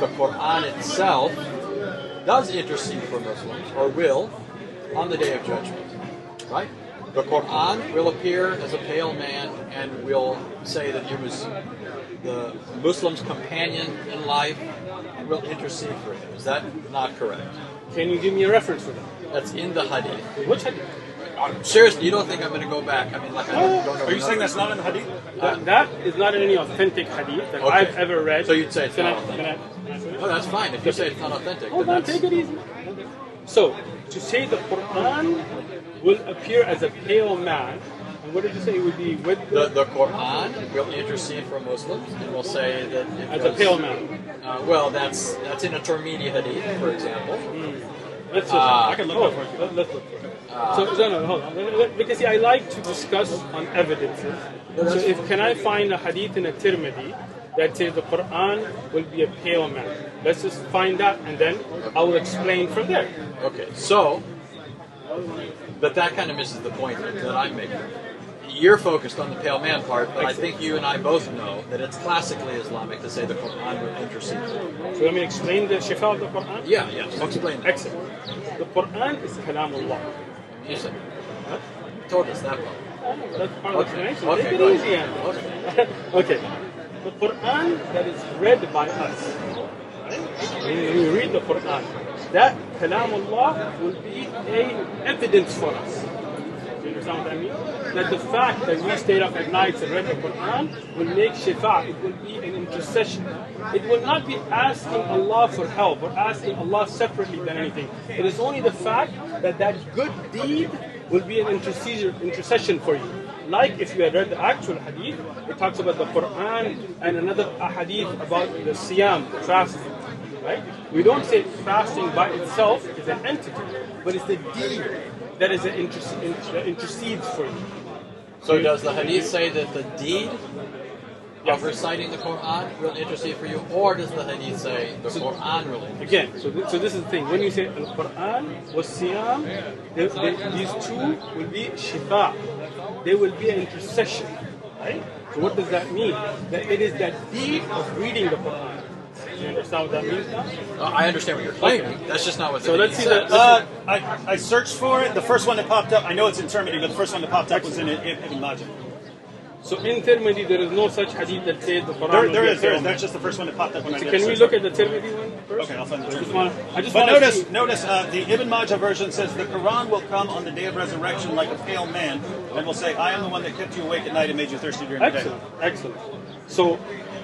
the Qur'an itself does intercede for Muslims, or will, on the Day of Judgment. Right? The Qur'an will appear as a pale man and will say that he was the Muslim's companion in life and will intercede for him. Is that not correct? Can you give me a reference for that? That's in the Hadith. Which hadith? Seriously, you don't think I'm going to go back? I mean, like, I don't know. Are you saying that's not in the Hadith? That is not in any authentic hadith that I've ever read. So you'd say it's not Can authentic? I Oh, that's fine. If you say it's not authentic, Hold then on, that's... take it easy. So, to say the Qur'an will appear as a pale man, and what did you say it would be with The Qur'an will intercede for Muslims and will say that it as was, a pale man? well, that's in a Tirmidhi hadith, for example. Let's just, I can look for it. Let's look for it. No, hold on. Because see, I like to discuss on evidences. So can I find a hadith in a Tirmidhi that says the Qur'an will be a pale man? Let's just find that and then I will explain from there. Okay, so, but that kind of misses the point that I'm making. You're focused on the pale man part, but I think you and I both know that it's classically Islamic to say the Qur'an will intercede. So let me explain the shifa of the Qur'an? Yeah, so explain that. Excellent. The Qur'an is kalamullah. You said. You told us that one. That's part of the explanation. Okay, Take it go easy, ahead. Andy. Okay. The Qur'an that is read by us, when we read the Qur'an, that kalamullah will be an evidence for us. Do you understand what I mean? That the fact that we stayed up at night and read the Qur'an will make shifa. It will be an intercession. It will not be asking Allah for help or asking Allah separately than anything. It is only the fact that that good deed will be an intercession for you. Like if you had read the actual hadith, it talks about the Qur'an and another hadith about the siyam, the fasting. Right? We don't say fasting by itself is an entity, but it's the deed that is that intercedes for you. So does the hadith say that the deed of reciting the Qur'an will intercede for you, or does the hadith say the Qur'an will intercede? Again, so this is the thing. When you say al-Qur'an was siyam, these two will be shifa. They will be an intercession. Right? So what does that mean? That it is that deed of reading the Qur'an. Do you understand what that means now? I understand what you're claiming. That's just not what the So let's hadith see says. I searched for it. The first one that popped up, I know it's in Tirmidhi, but the first one that popped up was in Ibn Majah. So in Tirmidhi, there is no such hadith that says the Qur'an. There is. That's just the first one that popped up when I did. Can we look at the Tirmidhi one first? Okay, I'll find the Tirmidhi. But notice, the Ibn Majah version says the Quran will come on the day of resurrection like a pale man, and will say, "I am the one that kept you awake at night and made you thirsty during the day." Excellent. So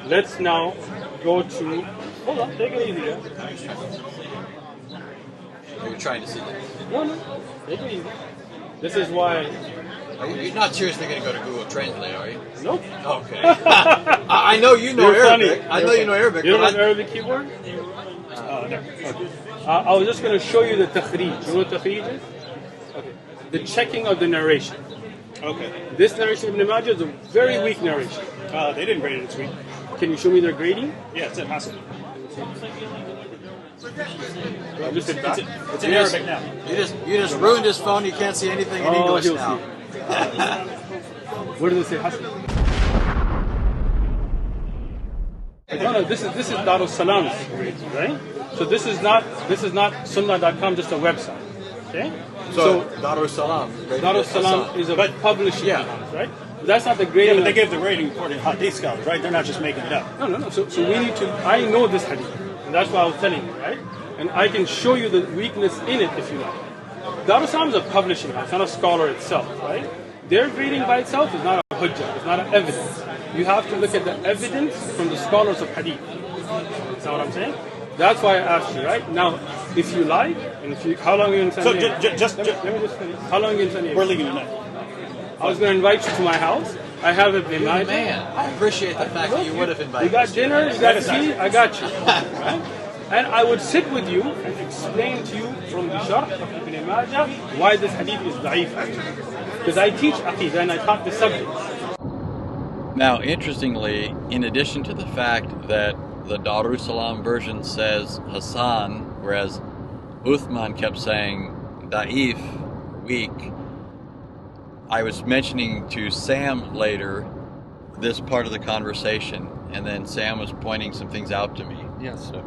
let's now go to. Hold on, take it easy. You're trying to see that. No, take it easy. This is why. You're not seriously going to go to Google Translate, are you? Nope. Okay. I know you know You're Arabic. funny. I know you know Arabic. You don't but have Arabic keyboard? No. Okay. I was just going to show you the takhrij. You know what takhrij is? Okay. The checking of the narration. Okay. This narration of Ibn Majah is a very weak narration. They didn't grade it this week. Can you show me their grading? Yeah, it's in Hasan. Just it back. It's in Arabic now. You just ruined his phone. You can't see anything in English he'll now. see. Where does it say Hasan? No, this is Darussalam's grades, right? So this is not sunnah.com, just a website. Okay? So Darussalam. Darussalam is a publishing house, right? But that's not the Yeah, grading. but they gave the rating according to Hadith scholars, right? They're not just making it up. No. So we need to. I know this hadith, and that's why I was telling you, right? And I can show you the weakness in it if you like. Darussalam is a publishing house, not a scholar itself, right? Their grading by itself is not a hujjah, it's not an evidence. You have to look at the evidence from the scholars of hadith. That's what I'm saying? That's why I asked you, right? Now, if you like, and if you, how long are you going to send me? So just let me just finish. How long are you going to send me? we're leaving tonight. I was going to invite you to my house. I have a Majah. Man, I appreciate the fact that you would have invited You got us. dinner, you got tea, I got you. Right? And I would sit with you and explain to you from the Sharh of Ibn Majah why this hadith is da'if. Because I teach Aqidah and I taught the subject. Now, interestingly, in addition to the fact that the Darussalam version says Hasan, whereas Uthman kept saying da'if, weak, I was mentioning to Sam later this part of the conversation, and then Sam was pointing some things out to me. Yes. So,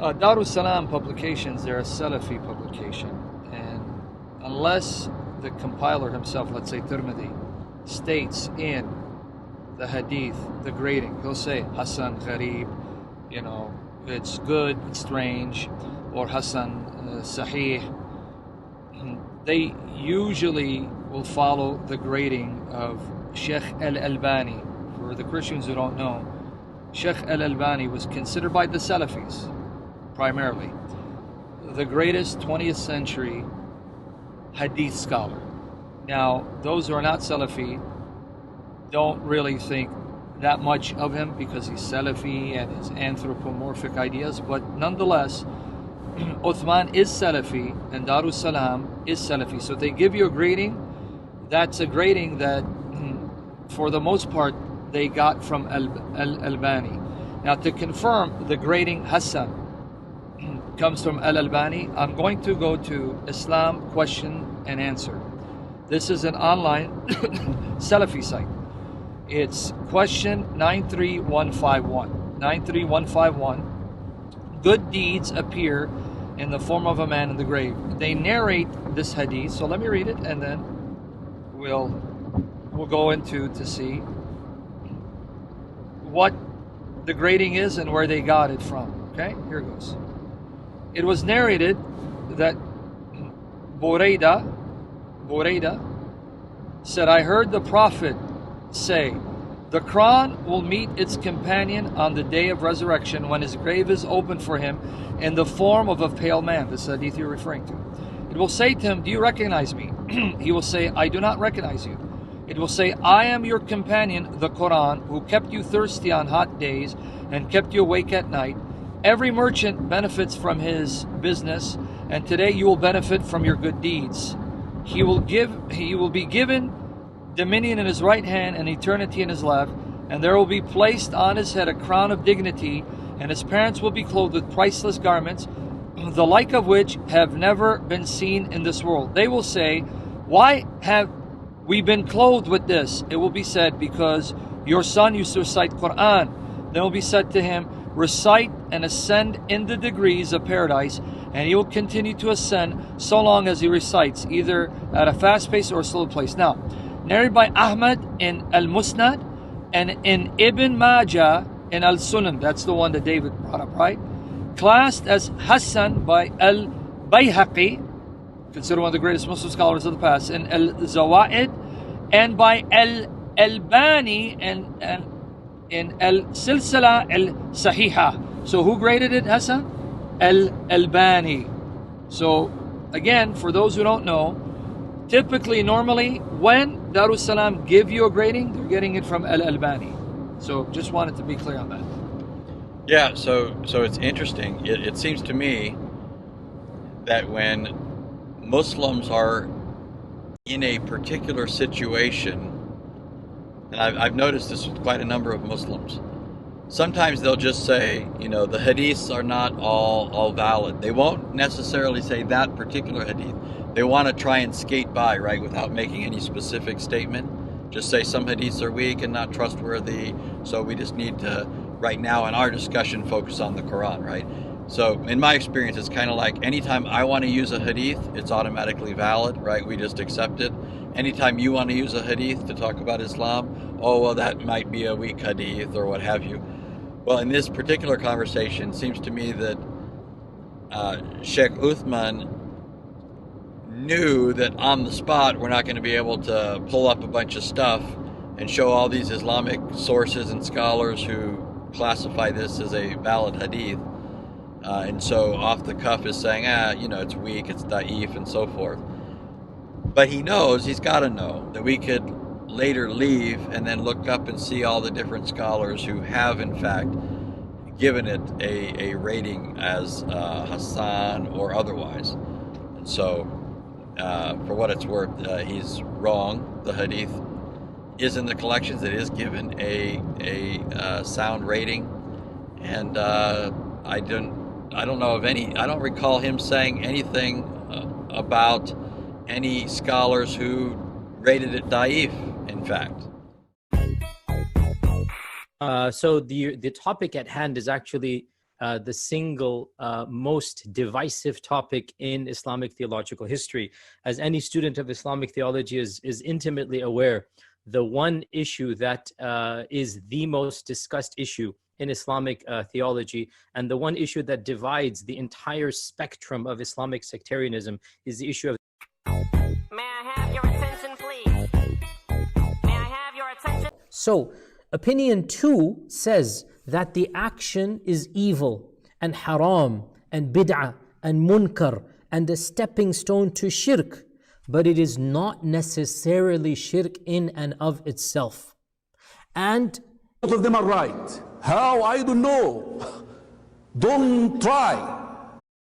Darussalam publications, they're a Salafi publication, and unless the compiler himself, let's say Tirmidhi, states in the Hadith, the grading, he'll say Hasan, Gharib, it's good, it's strange, or Hasan, Sahih. They usually will follow the grading of Sheikh al-Albani. For the Christians who don't know, Sheikh al-Albani was considered by the Salafis, primarily, the greatest 20th century Hadith scholar. Now, those who are not Salafi don't really think that much of him because he's Salafi and his anthropomorphic ideas, but nonetheless, Uthman is Salafi and Darussalam is Salafi. So they give you a grading. That's a grading that, for the most part, they got from al-Albani. Now, to confirm the grading Hasan comes from al-Albani, I'm going to go to Islam Question and Answer. This is an online Salafi site. It's question 93151. 93151. Good deeds appear in the form of a man in the grave. They narrate this hadith, so let me read it and then we'll go into to see what the grading is and where they got it from. Okay, here it goes. It was narrated that Burayda said, I heard the Prophet say, the Quran will meet its companion on the day of resurrection when his grave is opened for him in the form of a pale man. This hadith you're referring to. It will say to him, do you recognize me? He will say, I do not recognize you. It will say, I am your companion, the Quran, who kept you thirsty on hot days and kept you awake at night. Every merchant benefits from his business, and today you will benefit from your good deeds. He will be given dominion in his right hand and eternity in his left, and there will be placed on his head a crown of dignity, and his parents will be clothed with priceless garments, the like of which have never been seen in this world. They will say, why have we been clothed with this? It will be said, because your son used to recite Qur'an. Then it will be said to him, recite and ascend in the degrees of paradise, and he will continue to ascend so long as he recites, either at a fast pace or a slow pace. Now, narrated by Ahmad in Al-Musnad and in Ibn Majah in Al-Sunan. That's the one that David brought up, right? Classed as Hasan by Al-Bayhaqi, considered one of the greatest Muslim scholars of the past, in Al-Zawaid, and by Al-Albani and in Al-Silsila Al-Sahiha. So who graded it, Hasan? Al-Albani. So again, for those who don't know, typically, normally, when Darussalam give you a grading, they're getting it from Al-Albani. So just wanted to be clear on that. Yeah, so it's interesting. It seems to me that when Muslims are in a particular situation, and I've noticed this with quite a number of Muslims, sometimes they'll just say, the hadiths are not all valid. They won't necessarily say that particular hadith. They want to try and skate by, right, without making any specific statement. Just say some hadiths are weak and not trustworthy, so we just need to, right now in our discussion, focus on the Quran, right? So in my experience, it's kind of like anytime I want to use a hadith, it's automatically valid, right? We just accept it. Anytime you want to use a hadith to talk about Islam, oh, well, that might be a weak hadith or what have you. Well, in this particular conversation, it seems to me that Sheikh Uthman knew that on the spot we're not going to be able to pull up a bunch of stuff and show all these Islamic sources and scholars who classify this as a valid hadith. And so off the cuff is saying, it's weak, it's da'if, and so forth. But he knows, he's got to know, that we could later leave and then look up and see all the different scholars who have, in fact, given it a rating as Hasan or otherwise. And so, for what it's worth, he's wrong. The hadith is in the collections. It is given a sound rating. And I don't know of any, I don't recall him saying anything about any scholars who rated it da'if, in fact. So the topic at hand is actually the single most divisive topic in Islamic theological history. As any student of Islamic theology is intimately aware, the one issue that is the most discussed issue in Islamic theology, and the one issue that divides the entire spectrum of Islamic sectarianism, is the issue of... May I have your attention, please? May I have your attention? So, opinion 2 says that the action is evil and haram and bid'ah and munkar and a stepping stone to shirk, but it is not necessarily shirk in and of itself. And both of them are right. How? I don't know. Don't try.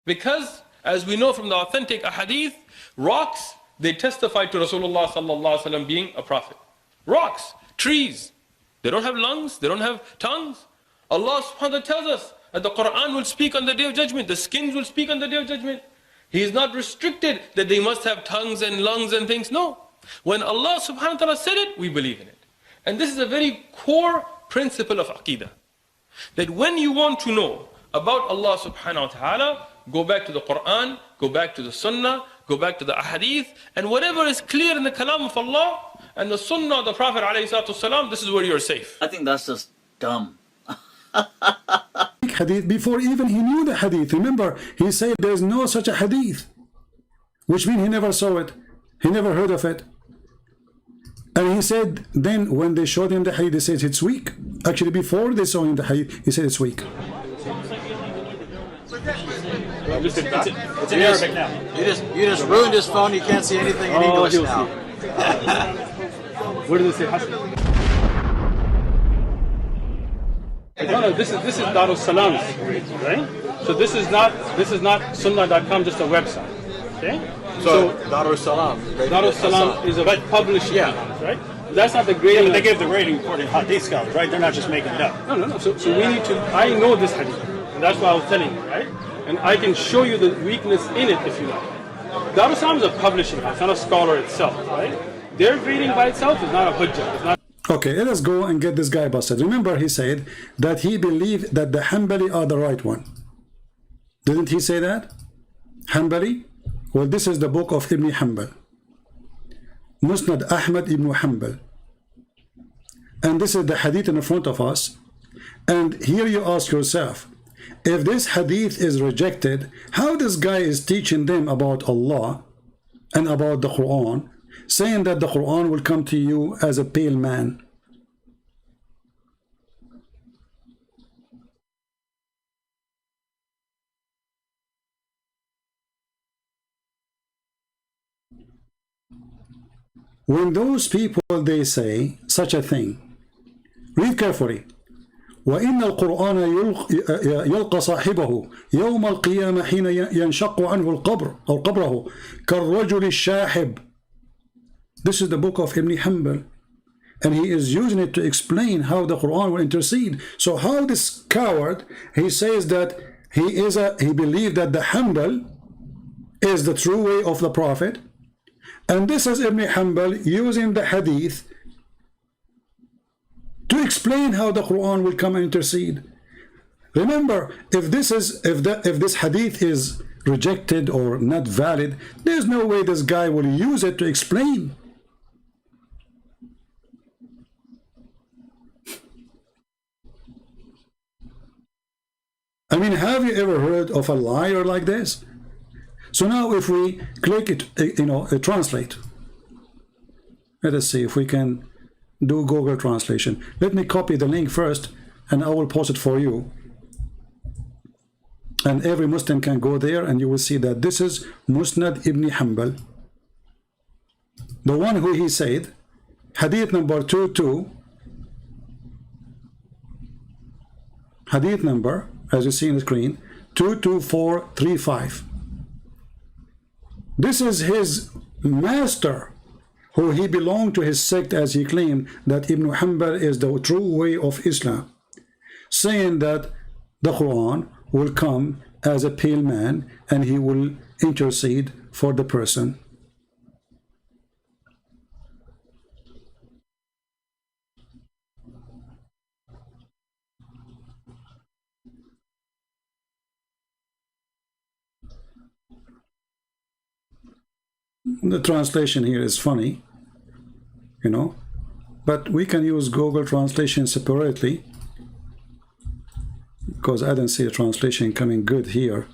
Because, as we know from the authentic hadith, rocks, they testify to Rasulullah sallallahu alaihi wasallam being a prophet. Rocks, trees, they don't have lungs, they don't have tongues. Allah subhanahu wa ta'ala tells us that the Qur'an will speak on the day of judgment, the skins will speak on the day of judgment. He is not restricted that they must have tongues and lungs and things. No. When Allah subhanahu wa ta'ala said it, we believe in it. And this is a very core principle of Aqidah. That when you want to know about Allah subhanahu wa ta'ala, go back to the Qur'an, go back to the Sunnah, go back to the Ahadith, and whatever is clear in the Kalam of Allah and the Sunnah of the Prophet ﷺ, this is where you're safe. I think that's just dumb. Hadith before even he knew the hadith. Remember, he said there's no such a hadith, which means he never saw it, he never heard of it. And he said, then when they showed him the hadith, they said it's weak. Actually, before they saw him the hadith, he said it's weak. It's in Arabic now. You just ruined his phone. You can't see anything in English now. Where does it say Hasan? No, this is Darussalam, right? So this is not Sunnah.com, just a website. Okay? So Darussalam is a publishing house, right? That's not the grading. Yeah, but they give the grading according to Hadith scholars, right? They're not just making it up. No. So we need to. I know this hadith, and that's why I was telling you, right? And I can show you the weakness in it if you like. Darussalam is a publishing house, not a scholar itself, right? Their grading by itself is not a hujjah. It's not. Okay, let us go and get this guy busted. Remember, he said that he believed that the Hanbali are the right one. Didn't he say that? Hanbali? Well, this is the book of Ibn Hanbal, Musnad Ahmad ibn Hanbal. And this is the hadith in front of us. And here you ask yourself, if this hadith is rejected, how this guy is teaching them about Allah and about the Qur'an, saying that the Qur'an will come to you as a pale man? When those people, they say such a thing, read carefully. وإن القرآن يلقى صاحبه يوم القيامة حين ينشق عنه القبر أو قبره كالرجل الشاحب. This is the book of Ibn Hanbal, and he is using it to explain how the Quran will intercede. So how this coward, he says that he believed that the Hanbal is the true way of the Prophet, and this is Ibn Hanbal using the hadith to explain how the Quran will come and intercede. Remember, if this hadith is rejected or not valid, there's no way this guy will use it to explain. I mean, have you ever heard of a liar like this? So now if we click it, translate. Let us see if we can do Google translation. Let me copy the link first, and I will post it for you. And every Muslim can go there, and you will see that this is Musnad Ibn Hanbal, the one who he said, hadith number 22, hadith number, as you see on the screen, 22435. This is his master, who he belonged to his sect, as he claimed that Ibn Hanbal is the true way of Islam, saying that the Quran will come as a pale man and he will intercede for the person. The translation here is funny, you know, but we can use Google Translation separately, because I don't see a translation coming good here.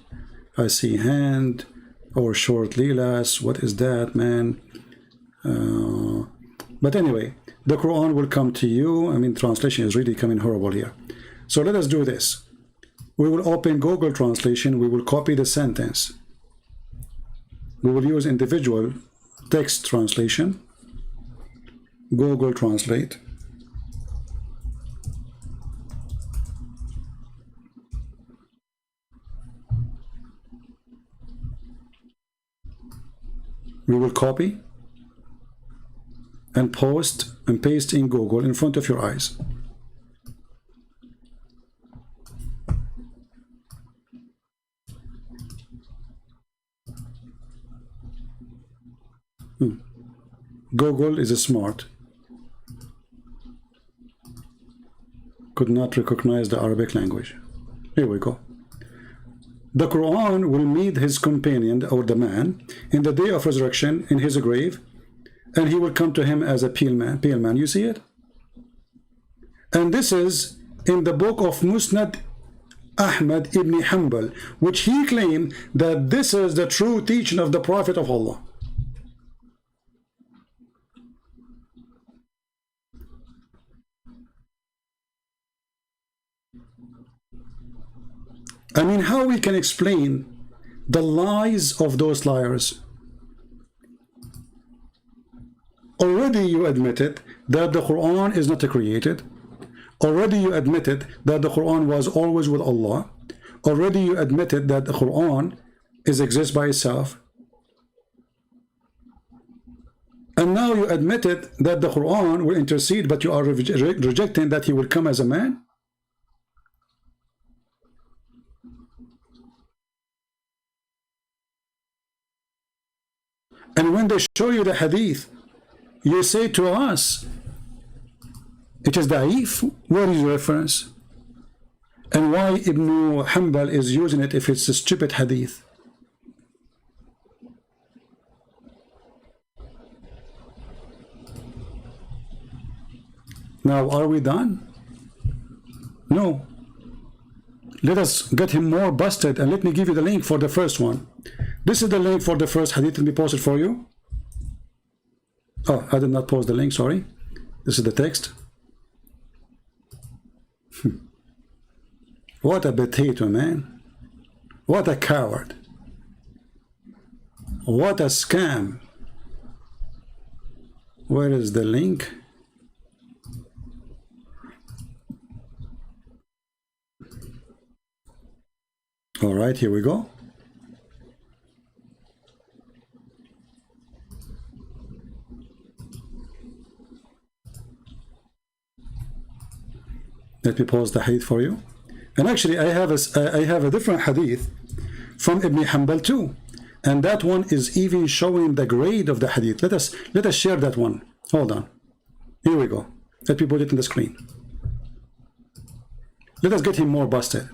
I see hand or short lilas. What is that, man? But anyway, the Quran will come to you. I mean, translation is really coming horrible here. So let us do this. We will open Google Translation. We will copy the sentence. We will use individual text translation. Google Translate. We will copy and post and paste in Google in front of your eyes. Google is smart. Could not recognize the Arabic language. Here we go. The Quran will meet his companion, or the man, in the day of resurrection in his grave, and he will come to him as a pale man. You see it? And this is in the book of Musnad Ahmad ibn Hanbal, which he claimed that this is the true teaching of the Prophet of Allah. I mean, how we can explain the lies of those liars? Already you admitted that the Quran is not created. Already you admitted that the Quran was always with Allah. Already you admitted that the Quran exists by itself. And now you admitted that the Quran will intercede, but you are rejecting that he will come as a man. And when they show you the hadith, you say to us, it is da'if. Where is your reference? And why Ibn Hanbal is using it if it's a stupid hadith? Now, are we done? No. Let us get him more busted, and let me give you the link for the first one. This is the link for the first hadith. Let me post it for you. Oh, I did not post the link, sorry. This is the text. What a potato, man. What a coward. What a scam. Where is the link? All right, here we go. Let me pause the hadith for you. And actually, I have a different hadith from Ibn Hanbal too, and that one is even showing the grade of the hadith. Let us share that one. Hold on. Here we go. Let me put it in the screen. Let us get him more busted.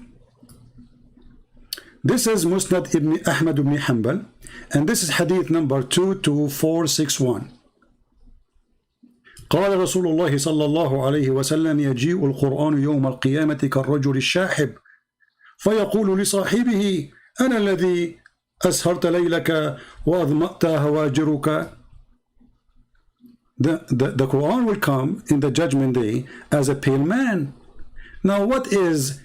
This is Musnad ibn Ahmad ibn Hanbal, and this is hadith number 22461. قال رسول الله صلى الله عليه وسلم يجيء القرآن يوم القيامة كالرجل الشاحب فيقول لصاحبه أنا الذي أسهرت ليلك وأظمأت هواجرك. The Quran will come in the judgment day as a pale man. Now what is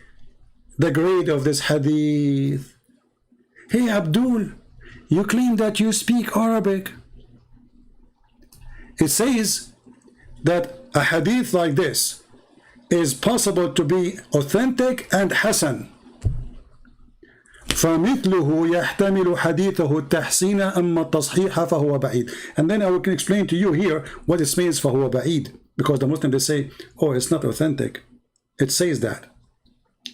the grade of this hadith? Hey Abdul, you claim that you speak Arabic. It says that a hadith like this is possible to be authentic and Hasan. فَمِثْلُهُ يَحْتَمِلُ حَدِيثَهُ التَّحْسِينَ أَمَّا التَّصْحِيحَ فَهُوَ بَعِيد. And then I will explain to you here what it means فَهُوَ بَعِيد, because the Muslims, they say, oh, it's not authentic. It says that.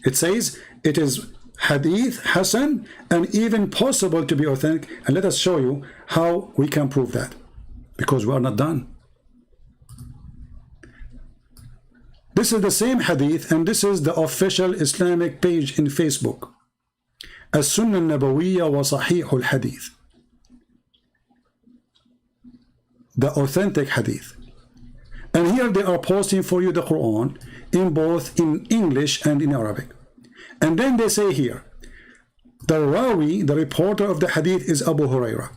It says it is hadith, Hasan, and even possible to be authentic. And let us show you how we can prove that, because we are not done. This is the same hadith, and this is the official Islamic page in Facebook. As-Sunnah Nabawiyya wa Sahih al-Hadith. the authentic hadith. And here they are posting for you the Quran in both in English and in Arabic. And then they say here, the Rawi, the reporter of the hadith, is Abu Hurairah.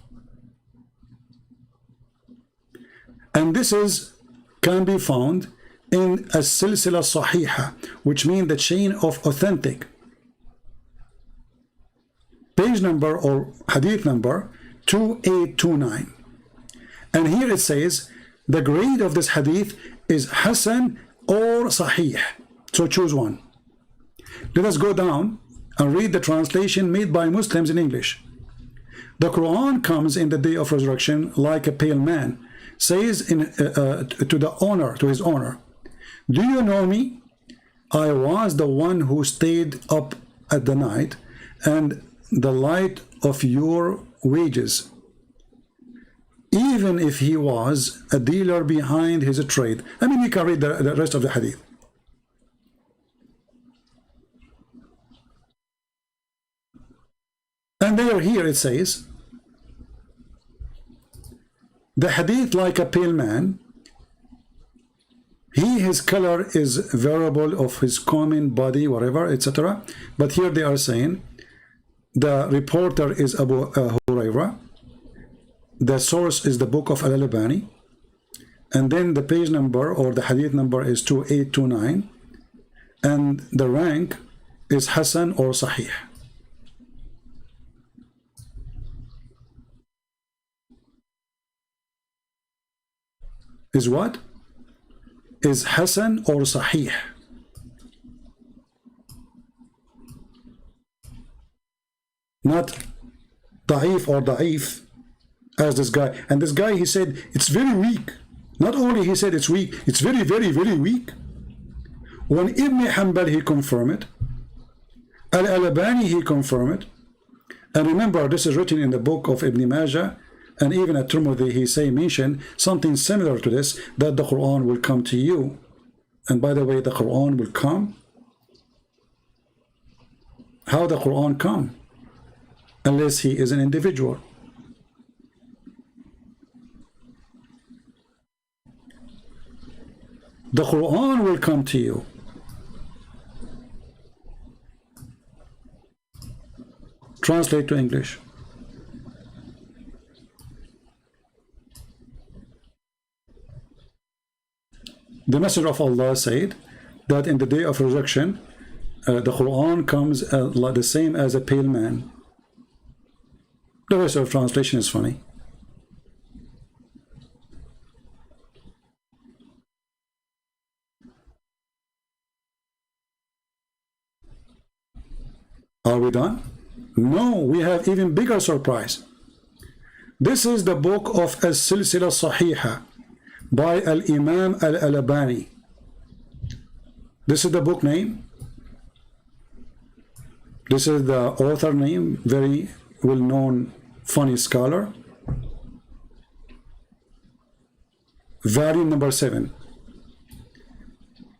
And this can be found in a silsila sahiha, which means the chain of authentic. Page number or hadith number 2829. And here it says the grade of this hadith is Hasan or Sahih. So choose one. Let us go down and read the translation made by Muslims in English. The Quran comes in the day of resurrection like a pale man, says to his owner, do you know me? I was the one who stayed up at the night and the light of your wages, even if he was a dealer behind his trade. I mean, you can read the rest of the hadith. And here it says, the hadith like a pale man, his color is variable of his common body, whatever, etc. But here they are saying, the reporter is Abu Hurairah. The source is the book of Al-Albani. And then the page number or the hadith number is 2829. And the rank is Hasan or Sahih. Is what? Is Hasan or Sahih. Not Da'if or Da'if as this guy. And this guy, he said it's very weak. Not only he said it's weak, it's very, very, very weak. When Ibn Hanbal, he confirmed it. Al-Albani, he confirmed it. And remember, this is written in the book of Ibn Majah. And even at-Tirmidhi, he mention something similar to this, that the Quran will come to you. And by the way, the Quran will come. How the Quran come? Unless he is an individual. The Quran will come to you. Translate to English. The Messenger of Allah said that in the day of resurrection, the Quran comes the same as a pale man. The rest of the translation is funny. Are we done? No, we have even bigger surprise. This is the book of As-Silsila Sahiha by Al-Imam Al-Albani. This is the book name. This is the author name, very well-known funny scholar. Volume number 7.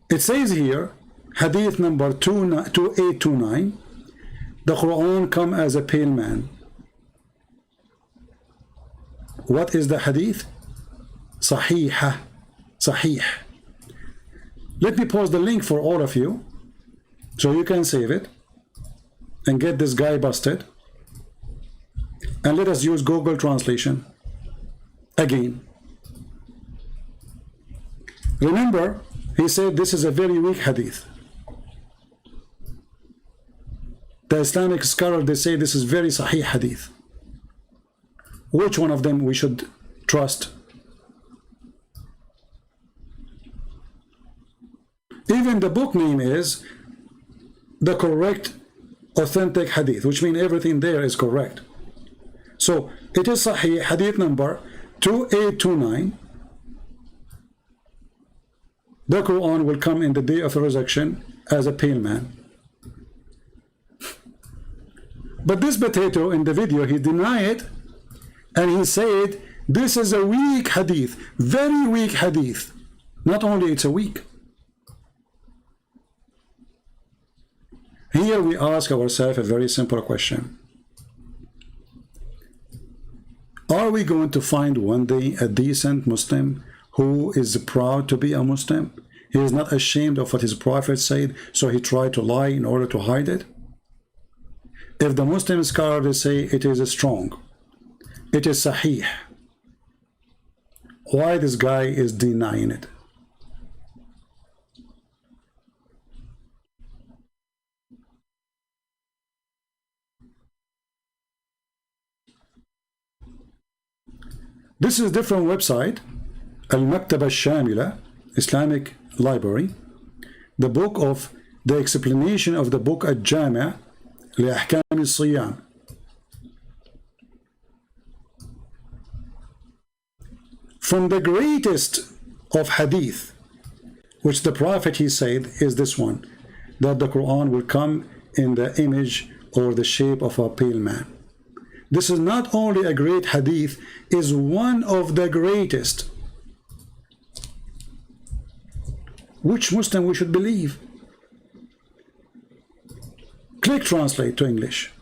It says here, hadith number 2829, the Quran come as a pale man. What is the hadith? Sahih. Sahih. Let me post the link for all of you so you can save it and get this guy busted. And let us use Google Translation again. Remember, he said this is a very weak hadith. The Islamic scholar, they say this is very Sahih hadith. Which one of them we should trust? Even the book name is the correct authentic hadith, which means everything there is correct. So it is Sahih, hadith number 2829. The Quran will come in the day of the resurrection as a pale man. But this potato in the video, he denied it, and he said this is a weak hadith, very weak hadith. Not only it's a weak. Here we ask ourselves a very simple question. Are we going to find one day a decent Muslim who is proud to be a Muslim? He is not ashamed of what his prophet said, so he tried to lie in order to hide it? If the Muslim scholars say it is strong, it is sahih, why this guy is denying it? This is a different website, Al-Maktaba Al-Shamila, Islamic Library, the book of the explanation of the book Al-Jami' li-Ahkam al-Siyam. From the greatest of hadith, which the Prophet, he said, is this one, that the Quran will come in the image or the shape of a pale man. This is not only a great hadith, is one of the greatest. Which Muslim we should believe? Click translate to English.